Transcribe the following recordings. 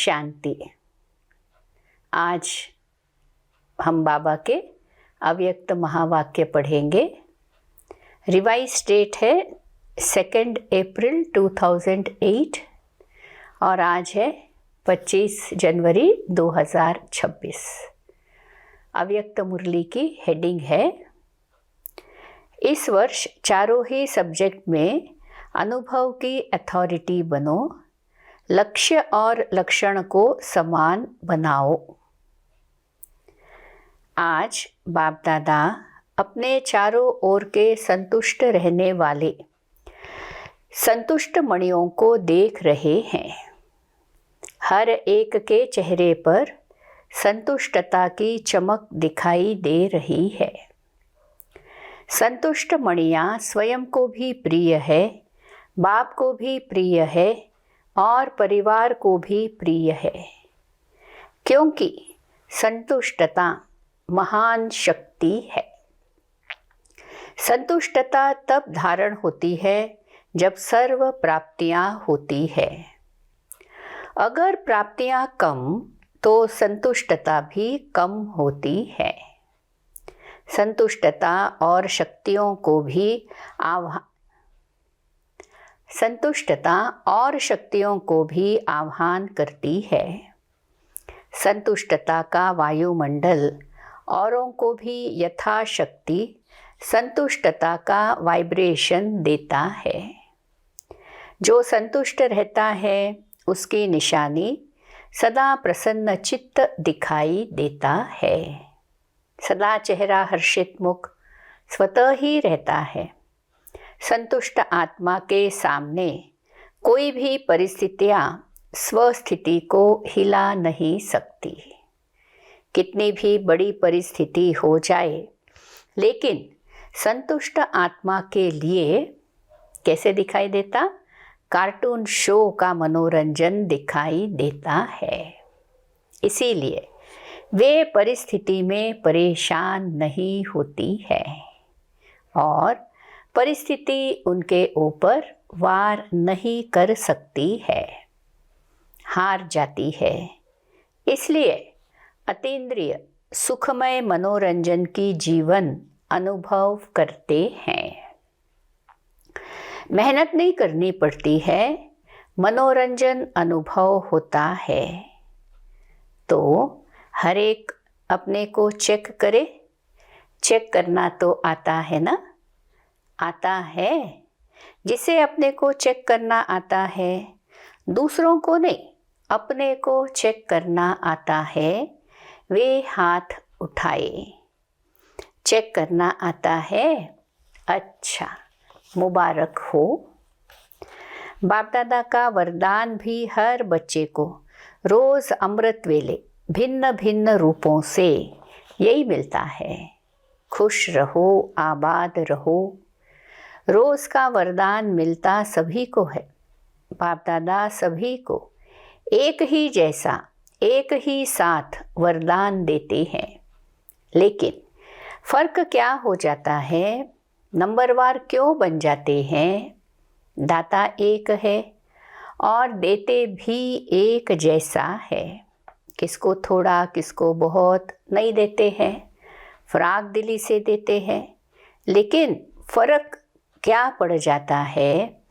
शांति। आज हम बाबा के अव्यक्त महावाक्य पढ़ेंगे। रिवाइज डेट है 2 अप्रैल 2008 और आज है 25 जनवरी 2026। अव्यक्त मुरली की हेडिंग है, इस वर्ष चारों ही सब्जेक्ट में अनुभव की अथॉरिटी बनो, लक्ष्य और लक्षण को समान बनाओ। आज बाप दादा अपने चारों ओर के संतुष्ट रहने वाले संतुष्ट मणियों को देख रहे हैं। हर एक के चेहरे पर संतुष्टता की चमक दिखाई दे रही है। संतुष्ट मणियाँ स्वयं को भी प्रिय है, बाप को भी प्रिय है और परिवार को भी प्रिय है, क्योंकि संतुष्टता महान शक्ति है। संतुष्टता तब धारण होती है जब सर्व प्राप्तियां होती है। अगर प्राप्तियां कम तो संतुष्टता भी कम होती है। संतुष्टता और शक्तियों को भी आह्वान करती है। संतुष्टता का वायुमंडल औरों को भी यथाशक्ति संतुष्टता का वाइब्रेशन देता है। जो संतुष्ट रहता है उसकी निशानी सदा प्रसन्न चित्त दिखाई देता है। सदा चेहरा हर्षित मुख स्वतः ही रहता है। संतुष्ट आत्मा के सामने कोई भी परिस्थितियां स्वस्थिति को हिला नहीं सकती। कितनी भी बड़ी परिस्थिति हो जाए, लेकिन संतुष्ट आत्मा के लिए कैसे दिखाई देता? कार्टून शो का मनोरंजन दिखाई देता है। इसीलिए वे परिस्थिति में परेशान नहीं होती है और परिस्थिति उनके ऊपर वार नहीं कर सकती है, हार जाती है। इसलिए अतीन्द्रिय सुखमय मनोरंजन की जीवन अनुभव करते हैं। मेहनत नहीं करनी पड़ती है, मनोरंजन अनुभव होता है। तो हर एक अपने को चेक करे। चेक करना तो आता है ना? आता है। जिसे अपने को चेक करना आता है, दूसरों को नहीं, अपने को चेक करना आता है, वे हाथ उठाए। चेक करना आता है? अच्छा, मुबारक हो। बाप दादा का वरदान भी हर बच्चे को रोज़ अमृत वेले भिन्न भिन्न रूपों से यही मिलता है, खुश रहो, आबाद रहो। रोज़ का वरदान मिलता सभी को है। बाप दादा सभी को एक ही जैसा, एक ही साथ वरदान देते हैं। लेकिन फ़र्क क्या हो जाता है? नंबरवार क्यों बन जाते हैं? दाता एक है और देते भी एक जैसा है। किसको थोड़ा, किसको बहुत नहीं देते हैं, फराक दिली से देते हैं। लेकिन फ़र्क क्या पड़ जाता है,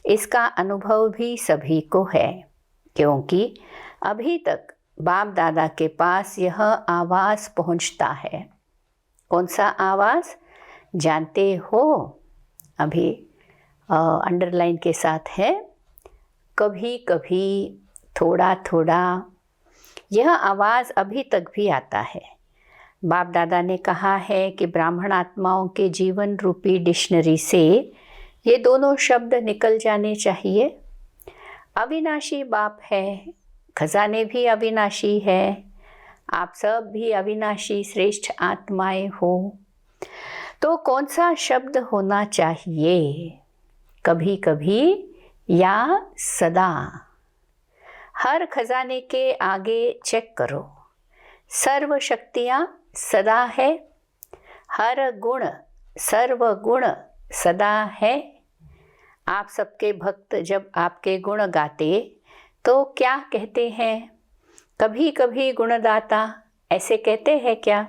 इसका अनुभव भी सभी को है, क्योंकि अभी तक बाप दादा के पास यह आवाज़ पहुंचता है। कौन सा आवाज़ जानते हो? अभी अंडरलाइन के साथ है, कभी कभी, थोड़ा थोड़ा। यह आवाज़ अभी तक भी आता है। बाप दादा ने कहा है कि ब्राह्मण आत्माओं के जीवन रूपी डिक्शनरी से ये दोनों शब्द निकल जाने चाहिए। अविनाशी बाप है, खजाने भी अविनाशी है, आप सब भी अविनाशी श्रेष्ठ आत्माएं हो। तो कौन सा शब्द होना चाहिए? कभी कभी या सदा? हर खजाने के आगे चेक करो, सर्व शक्तियाँ सदा है, हर गुण सर्वगुण सदा है। आप सबके भक्त जब आपके गुण गाते तो क्या कहते हैं? कभी कभी गुणदाता, ऐसे कहते हैं क्या?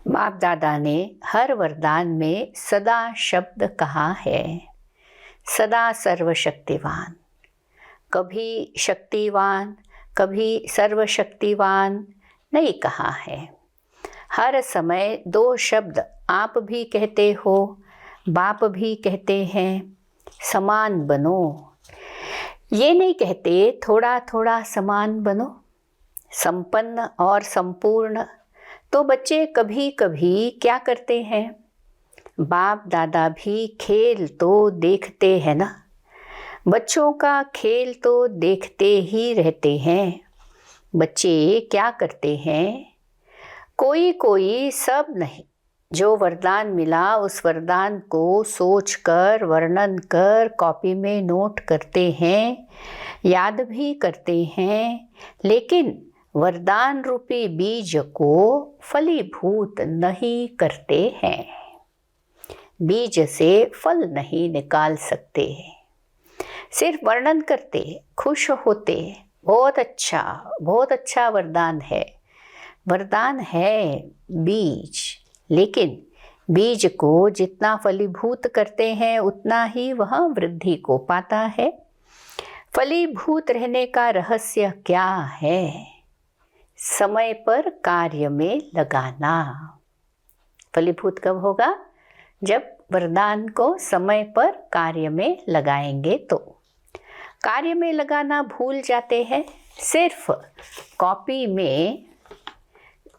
बाप दादा ने हर वरदान में सदा शब्द कहा है, सदा सर्वशक्तिवान। कभी शक्तिवान, कभी सर्वशक्तिवान नहीं कहा है। हर समय दो शब्द आप भी कहते हो, बाप भी कहते हैं, समान बनो। ये नहीं कहते थोड़ा थोड़ा समान बनो, संपन्न और संपूर्ण। तो बच्चे कभी कभी क्या करते हैं, बाप दादा भी खेल तो देखते हैं ना, बच्चों का खेल तो देखते ही रहते हैं। बच्चे क्या करते हैं, कोई कोई, सब नहीं, जो वरदान मिला उस वरदान को सोचकर, वर्णन कर कॉपी में नोट करते हैं, याद भी करते हैं, लेकिन वरदान रूपी बीज को फलीभूत नहीं करते हैं। बीज से फल नहीं निकाल सकते, सिर्फ वर्णन करते, खुश होते, बहुत अच्छा वरदान है। वरदान है बीज, लेकिन बीज को जितना फलीभूत करते हैं उतना ही वह वृद्धि को पाता है। फलीभूत रहने का रहस्य क्या है? समय पर कार्य में लगाना। फलीभूत कब होगा? जब वरदान को समय पर कार्य में लगाएंगे। तो कार्य में लगाना भूल जाते हैं, सिर्फ कॉपी में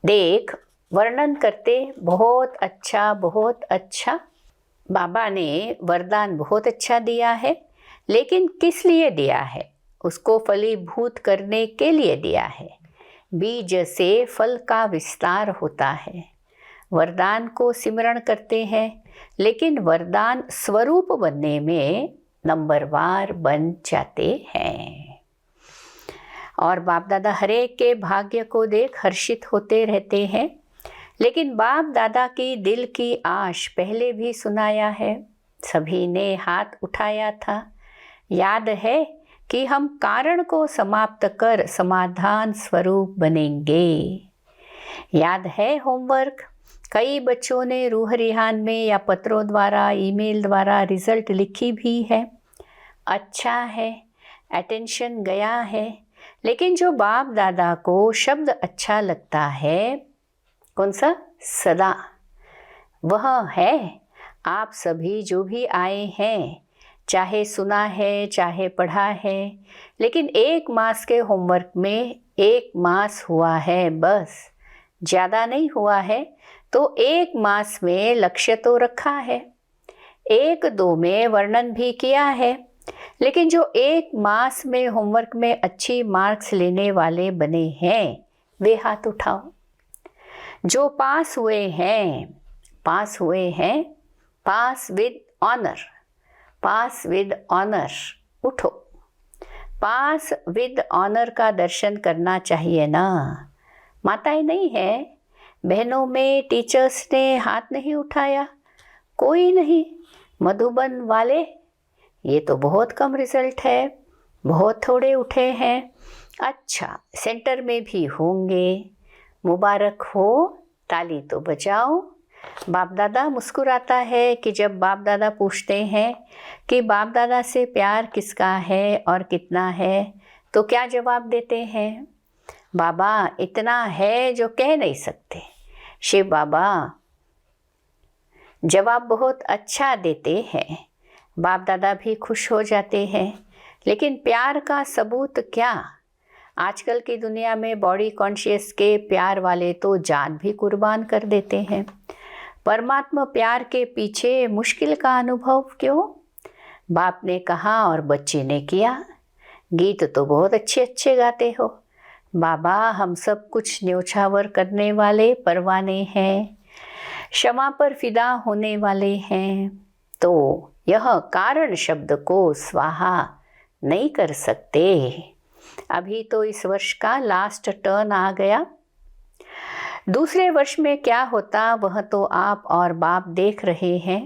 देख वर्णन करते, बहुत अच्छा। बाबा ने वरदान बहुत अच्छा दिया है, लेकिन किस लिए दिया है? उसको फलीभूत करने के लिए दिया है। बीज से फल का विस्तार होता है। वरदान को सिमरण करते हैं, लेकिन वरदान स्वरूप बनने में नंबरवार बन जाते हैं। और बाप दादा हरेक के भाग्य को देख हर्षित होते रहते हैं। लेकिन बाप दादा की दिल की आश पहले भी सुनाया है, सभी ने हाथ उठाया था। याद है कि हम कारण को समाप्त कर समाधान स्वरूप बनेंगे। याद है होमवर्क, कई बच्चों ने रूह रिहान में या पत्रों द्वारा, ईमेल द्वारा रिजल्ट लिखी भी है। अच्छा है, अटेंशन गया है। लेकिन जो बाप दादा को शब्द अच्छा लगता है, कौन सा? सदा, वह है आप सभी जो भी आए हैं, चाहे सुना है चाहे पढ़ा है, लेकिन 1 मास के होमवर्क में 1 मास हुआ है, बस ज़्यादा नहीं हुआ है। तो 1 मास में लक्ष्य तो रखा है, 1-2 में वर्णन भी किया है, लेकिन जो 1 मास में होमवर्क में अच्छी मार्क्स लेने वाले बने हैं, वे हाथ उठाओ। जो पास हुए हैं, पास विद ऑनर, उठो। पास विद ऑनर का दर्शन करना चाहिए ना। माताएं नहीं है, बहनों में टीचर्स ने हाथ नहीं उठाया, कोई नहीं। मधुबन वाले, ये तो बहुत कम रिजल्ट है, बहुत थोड़े उठे हैं। अच्छा, सेंटर में भी होंगे, मुबारक हो, ताली तो बजाओ। बाप दादा मुस्कुराता है कि जब बाप दादा पूछते हैं कि बाप दादा से प्यार किसका है और कितना है, तो क्या जवाब देते हैं? बाबा इतना है जो कह नहीं सकते। शिव बाबा जवाब बहुत अच्छा देते हैं, बाप दादा भी खुश हो जाते हैं। लेकिन प्यार का सबूत क्या? आजकल की दुनिया में बॉडी कॉन्शियस के प्यार वाले तो जान भी कुर्बान कर देते हैं। परमात्मा प्यार के पीछे मुश्किल का अनुभव क्यों? बाप ने कहा और बच्चे ने किया। गीत तो बहुत अच्छे गाते हो बाबा, हम सब कुछ न्योछावर करने वाले परवाने हैं, क्षमा पर फिदा होने वाले हैं। तो यह कारण शब्द को स्वाहा नहीं कर सकते। अभी तो इस वर्ष का लास्ट टर्न आ गया, दूसरे वर्ष में क्या होता वह तो आप और बाप देख रहे हैं,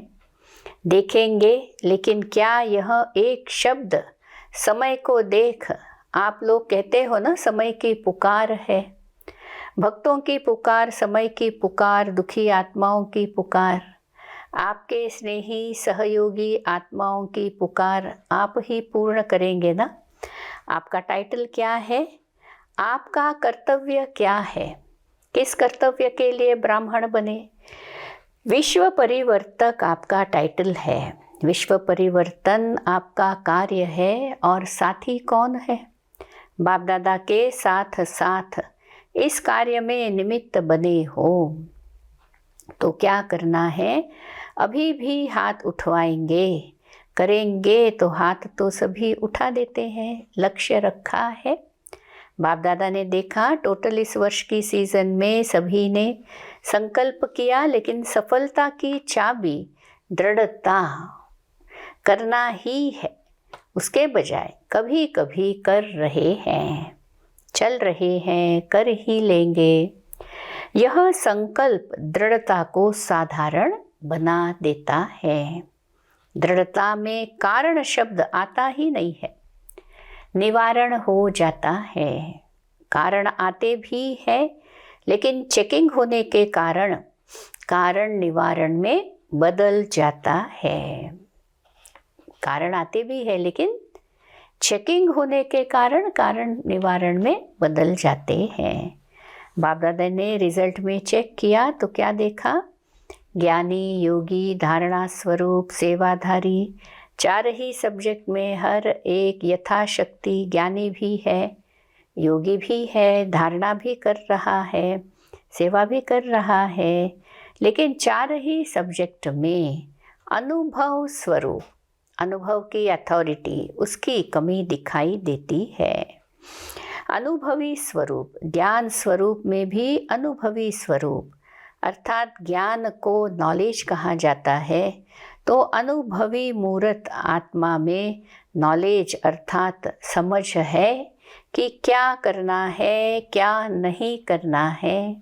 देखेंगे। लेकिन क्या यह एक शब्द समय को देख आप लोग कहते हो ना, समय की पुकार है, भक्तों की पुकार, समय की पुकार, दुखी आत्माओं की पुकार, आपके स्नेही सहयोगी आत्माओं की पुकार आप ही पूर्ण करेंगे ना। आपका टाइटल क्या है, आपका कर्तव्य क्या है, किस कर्तव्य के लिए ब्राह्मण बने? विश्व परिवर्तक आपका टाइटल है, विश्व परिवर्तन आपका कार्य है। और साथी कौन है? बाप दादा के साथ साथ इस कार्य में निमित्त बने हो। तो क्या करना है? अभी भी हाथ उठवाएंगे, करेंगे तो हाथ तो सभी उठा देते हैं। लक्ष्य रखा है, बाप दादा ने देखा टोटल इस वर्ष की सीज़न में सभी ने संकल्प किया, लेकिन सफलता की चाबी दृढ़ता करना ही है। उसके बजाय कभी कभी कर रहे हैं, चल रहे हैं, कर ही लेंगे। यह संकल्प दृढ़ता को साधारण बना देता है। दृढ़ता में कारण शब्द आता ही नहीं है, निवारण हो जाता है। कारण आते भी है, लेकिन चेकिंग होने के कारण कारण निवारण में बदल जाता है। कारण आते भी है, लेकिन चेकिंग होने के कारण कारण निवारण में बदल जाते हैं। बाप दादा ने रिजल्ट में चेक किया तो क्या देखा? ज्ञानी, योगी, धारणा स्वरूप, सेवाधारी, 4 ही सब्जेक्ट में हर एक यथाशक्ति ज्ञानी भी है, योगी भी है, धारणा भी कर रहा है, सेवा भी कर रहा है, लेकिन 4 ही सब्जेक्ट में अनुभव स्वरूप, अनुभव की अथॉरिटी, उसकी कमी दिखाई देती है। अनुभवी स्वरूप, ज्ञान स्वरूप में भी अनुभवी स्वरूप, अर्थात ज्ञान को नॉलेज कहा जाता है, तो अनुभवी मूर्त आत्मा में नॉलेज अर्थात समझ है कि क्या करना है, क्या नहीं करना है।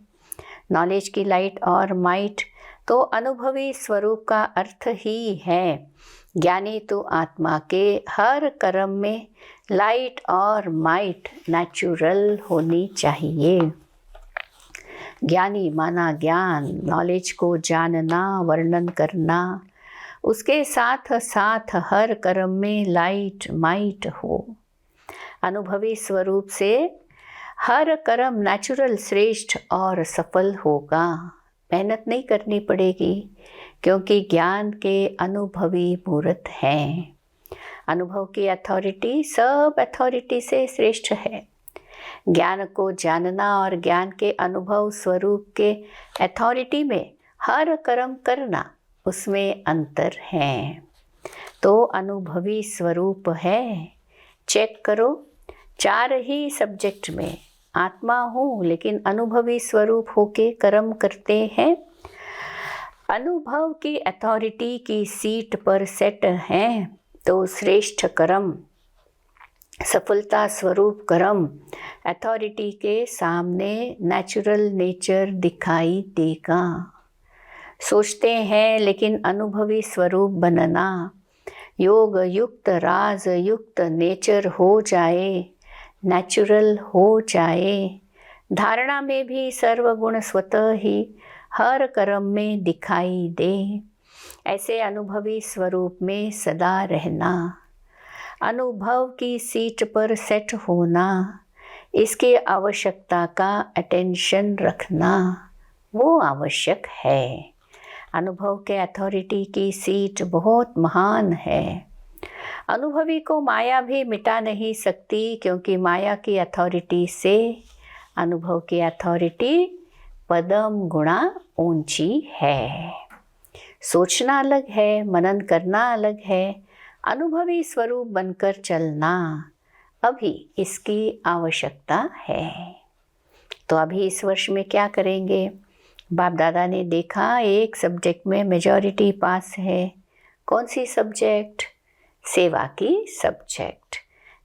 नॉलेज की लाइट और माइट तो अनुभवी स्वरूप का अर्थ ही है। ज्ञानी तो आत्मा के हर कर्म में लाइट और माइट नेचुरल होनी चाहिए। ज्ञानी माना ज्ञान, नॉलेज को जानना, वर्णन करना, उसके साथ साथ हर कर्म में लाइट माइट हो। अनुभवी स्वरूप से हर कर्म नेचुरल, श्रेष्ठ और सफल होगा। मेहनत नहीं करनी पड़ेगी, क्योंकि ज्ञान के अनुभवी मूर्त हैं। अनुभव की अथॉरिटी सब अथॉरिटी से श्रेष्ठ है। ज्ञान को जानना और ज्ञान के अनुभव स्वरूप के अथॉरिटी में हर कर्म करना, उसमें अंतर है। तो अनुभवी स्वरूप है, चेक करो। 4 ही सब्जेक्ट में आत्मा हूँ, लेकिन अनुभवी स्वरूप होके कर्म करते हैं। अनुभव की अथॉरिटी की सीट पर सेट हैं, तो श्रेष्ठ कर्म, सफलता स्वरूप कर्म अथॉरिटी के सामने नेचुरल नेचर दिखाई देगा। सोचते हैं, लेकिन अनुभवी स्वरूप बनना, योग युक्त, राज युक्त नेचर हो जाए, नेचुरल हो जाए। धारणा में भी सर्वगुण स्वतः ही हर कर्म में दिखाई दे। ऐसे अनुभवी स्वरूप में सदा रहना, अनुभव की सीट पर सेट होना, इसकी आवश्यकता का अटेंशन रखना, वो आवश्यक है। अनुभव के अथॉरिटी की सीट बहुत महान है। अनुभवी को माया भी मिटा नहीं सकती, क्योंकि माया की अथॉरिटी से अनुभव की अथॉरिटी पदम गुणा ऊंची है। सोचना अलग है, मनन करना अलग है, अनुभवी स्वरूप बनकर चलना अभी इसकी आवश्यकता है। तो अभी इस वर्ष में क्या करेंगे? बाप दादा ने देखा एक सब्जेक्ट में मेजॉरिटी पास है। कौन सी सब्जेक्ट? सेवा की सब्जेक्ट।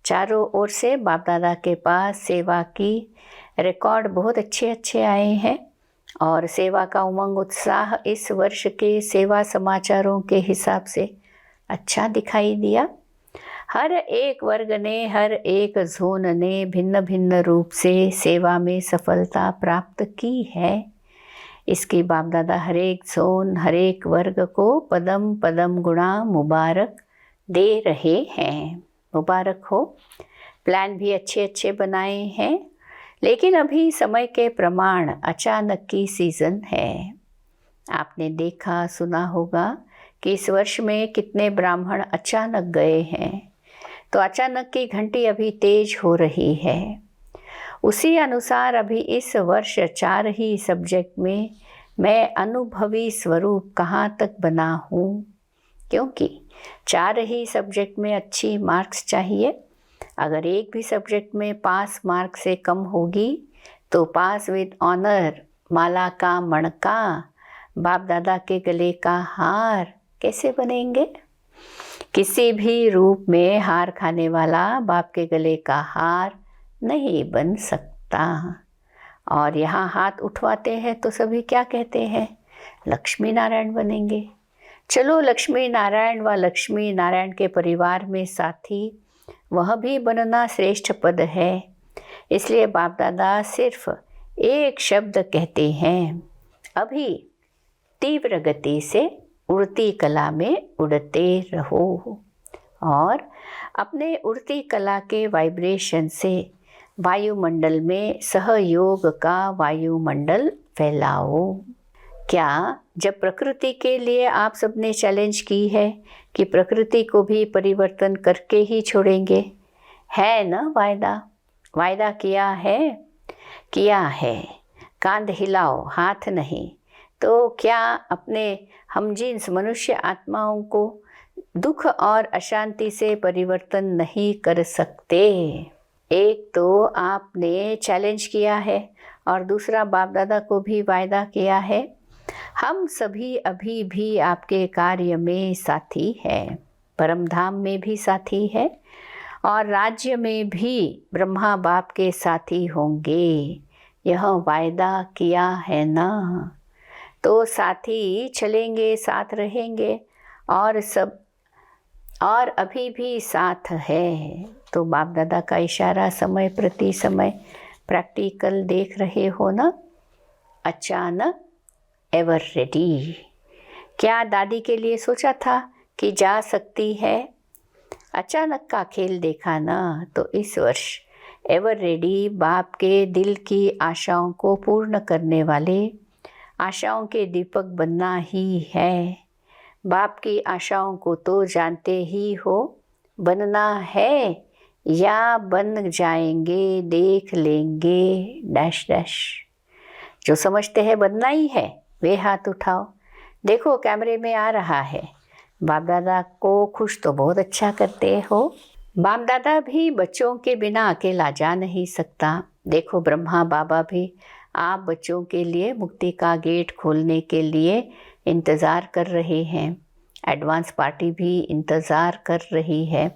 चारों ओर से बाप दादा के पास सेवा की रिकॉर्ड बहुत अच्छे आए हैं, और सेवा का उमंग उत्साह इस वर्ष के सेवा समाचारों के हिसाब से अच्छा दिखाई दिया। हर एक वर्ग ने, हर एक जोन ने भिन्न भिन्न रूप से सेवा में सफलता प्राप्त की है। इसकी बाप दादा हर एक जोन, हर एक वर्ग को पदम पदम गुणा मुबारक दे रहे हैं। मुबारक हो। प्लान भी अच्छे अच्छे बनाए हैं, लेकिन अभी समय के प्रमाण अचानक की सीज़न है। आपने देखा सुना होगा कि इस वर्ष में कितने ब्राह्मण अचानक गए हैं, तो अचानक की घंटी अभी तेज हो रही है। उसी अनुसार अभी इस वर्ष 4 ही सब्जेक्ट में मैं अनुभवी स्वरूप कहाँ तक बना हूँ, क्योंकि 4 ही सब्जेक्ट में अच्छी मार्क्स चाहिए। अगर एक भी सब्जेक्ट में पास मार्क से कम होगी तो पास विद ऑनर, माला का मणका, बाप दादा के गले का हार कैसे बनेंगे? किसी भी रूप में हार खाने वाला बाप के गले का हार नहीं बन सकता। और यहाँ हाथ उठवाते हैं तो सभी क्या कहते हैं? लक्ष्मी नारायण बनेंगे। चलो, लक्ष्मी नारायण व लक्ष्मी नारायण के परिवार में साथी, वह भी बनना श्रेष्ठ पद है। इसलिए बाप दादा सिर्फ एक शब्द कहते हैं, अभी तीव्र गति से उड़ती कला में उड़ते रहो और अपने उड़ती कला के वाइब्रेशन से वायुमंडल में सहयोग का वायुमंडल फैलाओ। क्या जब प्रकृति के लिए आप सबने चैलेंज की है कि प्रकृति को भी परिवर्तन करके ही छोड़ेंगे, है ना? वायदा किया है, किया है। कांध हिलाओ, हाथ नहीं। तो क्या अपने हमजिन्स मनुष्य आत्माओं को दुख और अशांति से परिवर्तन नहीं कर सकते? एक तो आपने चैलेंज किया है और दूसरा बाप दादा को भी वायदा किया है। हम सभी अभी भी आपके कार्य में साथी हैं, परम धाम में भी साथी है और राज्य में भी ब्रह्मा बाप के साथी होंगे। यह वायदा किया है ना? तो साथी चलेंगे, साथ रहेंगे और अभी भी साथ है। तो बाप दादा का इशारा समय प्रति समय प्रैक्टिकल देख रहे हो ना? अचानक एवर रेडी। क्या दादी के लिए सोचा था कि जा सकती है? अचानक का खेल देखा ना? तो इस वर्ष एवर रेडी बाप के दिल की आशाओं को पूर्ण करने वाले आशाओं के दीपक बनना ही है। बाप की आशाओं को तो जानते ही हो, बनना है या बन जाएंगे देख लेंगे डैश डैश। जो समझते हैं बनना ही है वे हाथ उठाओ। देखो कैमरे में आ रहा है। बाप दादा को खुश तो बहुत अच्छा करते हो। बाप दादा भी बच्चों के बिना अकेला जा नहीं सकता। देखो ब्रह्मा बाबा भी आप बच्चों के लिए मुक्ति का गेट खोलने के लिए इंतज़ार कर रहे हैं। एडवांस पार्टी भी इंतज़ार कर रही है।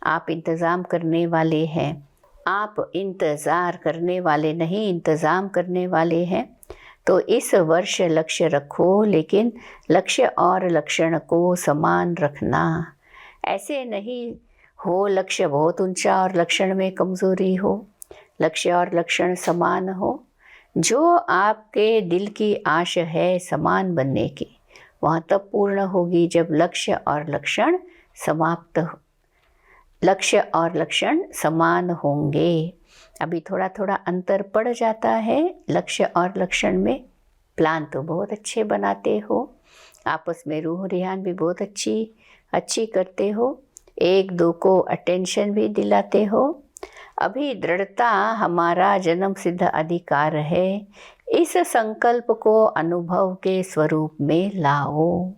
आप इंतज़ाम करने वाले हैं। आप इंतज़ार करने वाले नहीं, इंतज़ाम करने वाले हैं। तो इस वर्ष लक्ष्य रखो, लेकिन लक्ष्य और लक्षण को समान रखना। ऐसे नहीं हो लक्ष्य बहुत ऊंचा और लक्षण में कमज़ोरी हो। लक्ष्य और लक्षण समान हो। जो आपके दिल की आश है समान बनने की, वह तब पूर्ण होगी जब लक्ष्य और लक्षण समान होंगे। अभी थोड़ा थोड़ा अंतर पड़ जाता है लक्ष्य और लक्षण में। प्लान तो बहुत अच्छे बनाते हो, आपस में रूह रिहान भी बहुत अच्छी करते हो, एक दो को अटेंशन भी दिलाते हो। अभी दृढ़ता हमारा जन्म सिद्ध अधिकार है। इस संकल्प को अनुभव के स्वरूप में लाओ।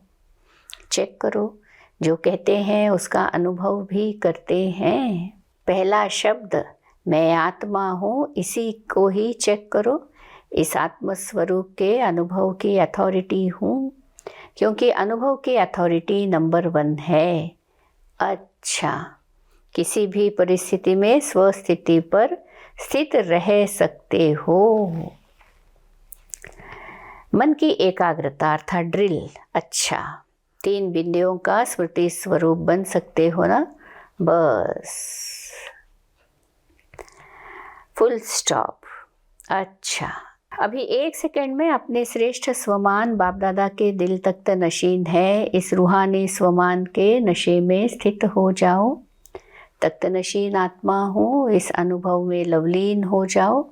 चेक करो, जो कहते हैं उसका अनुभव भी करते हैं। पहला शब्द मैं आत्मा हूँ, इसी को ही चेक करो। इस आत्म स्वरूप के अनुभव की अथॉरिटी हूँ, क्योंकि अनुभव की अथॉरिटी नंबर 1 है। अच्छा, किसी भी परिस्थिति में स्वस्थिति पर स्थित रह सकते हो। मन की एकाग्रता अर्थात ड्रिल। अच्छा, 3 बिंदियों का स्मृति स्वरूप बन सकते हो ना? बस, फुल स्टॉप। अच्छा, अभी 1 सेकेंड में अपने श्रेष्ठ स्वमान बाप दादा के दिल तख्त नशीन है, इस रूहानी स्वमान के नशे में स्थित हो जाओ। तख्त नशीन आत्मा हूँ, इस अनुभव में लवलीन हो जाओ।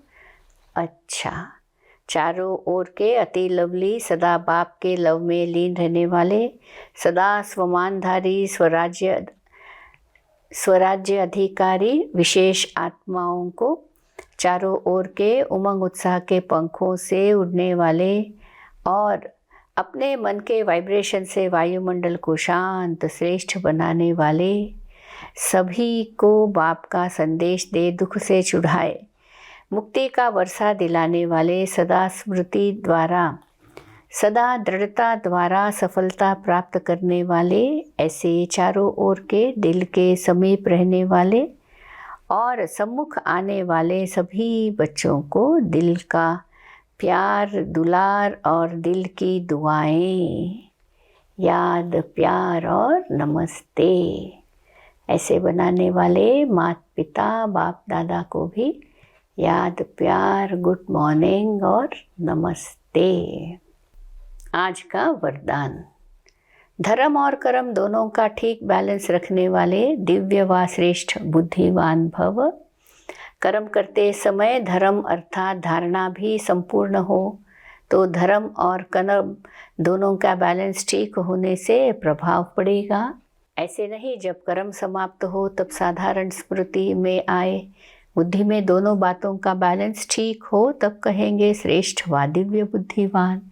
अच्छा, चारों ओर के अति लवली सदा बाप के लव में लीन रहने वाले, सदा स्वमानधारी स्वराज्य अधिकारी विशेष आत्माओं को चारों ओर के उमंग उत्साह के पंखों से उड़ने वाले और अपने मन के वाइब्रेशन से वायुमंडल को शांत श्रेष्ठ बनाने वाले, सभी को बाप का संदेश दे दुख से छुड़ाए मुक्ति का वर्षा दिलाने वाले, सदा स्मृति द्वारा सदा दृढ़ता द्वारा सफलता प्राप्त करने वाले, ऐसे चारों ओर के दिल के समीप रहने वाले और सम्मुख आने वाले सभी बच्चों को दिल का प्यार दुलार और दिल की दुआएं, याद प्यार और नमस्ते ऐसे बनाने वाले माता पिता बाप दादा को भी याद प्यार गुड मॉर्निंग और नमस्ते। आज का वरदान, धर्म और कर्म दोनों का ठीक बैलेंस रखने वाले दिव्य व श्रेष्ठ बुद्धिवान भव। कर्म करते समय धर्म अर्थात धारणा भी संपूर्ण हो तो धर्म और कर्म दोनों का बैलेंस ठीक होने से प्रभाव पड़ेगा। ऐसे नहीं जब कर्म समाप्त हो तब साधारण स्मृति में आए, बुद्धि में दोनों बातों का बैलेंस ठीक हो तब कहेंगे श्रेष्ठ व दिव्य बुद्धिवान।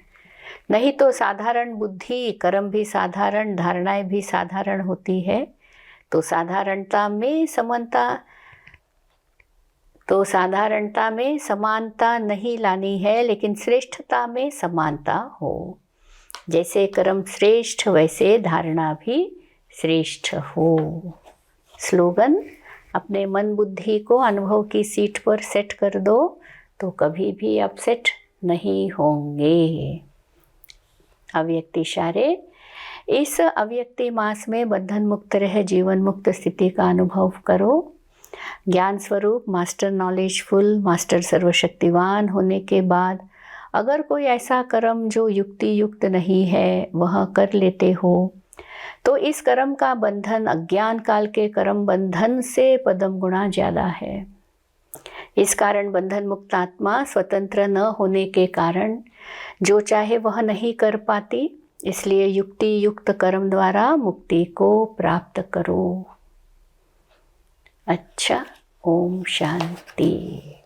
नहीं तो साधारण बुद्धि, कर्म भी साधारण, धारणाएं भी साधारण होती है तो साधारणता में समानता नहीं लानी है, लेकिन श्रेष्ठता में समानता हो। जैसे कर्म श्रेष्ठ वैसे धारणा भी श्रेष्ठ हो। स्लोगन, अपने मन बुद्धि को अनुभव की सीट पर सेट कर दो तो कभी भी अपसेट नहीं होंगे। अव्यक्त इशारे, इस अव्यक्ति मास में बंधन मुक्त रह जीवन मुक्त स्थिति का अनुभव करो। ज्ञान स्वरूप मास्टर नॉलेजफुल मास्टर सर्वशक्तिवान होने के बाद अगर कोई ऐसा कर्म जो युक्ति युक्त नहीं है वह कर लेते हो तो इस कर्म का बंधन अज्ञान काल के कर्म बंधन से पदम गुना ज़्यादा है। इस कारण बंधन मुक्त आत्मा स्वतंत्र न होने के कारण जो चाहे वह नहीं कर पाती, इसलिए युक्ति युक्त कर्म द्वारा मुक्ति को प्राप्त करो। अच्छा, ओम शांति।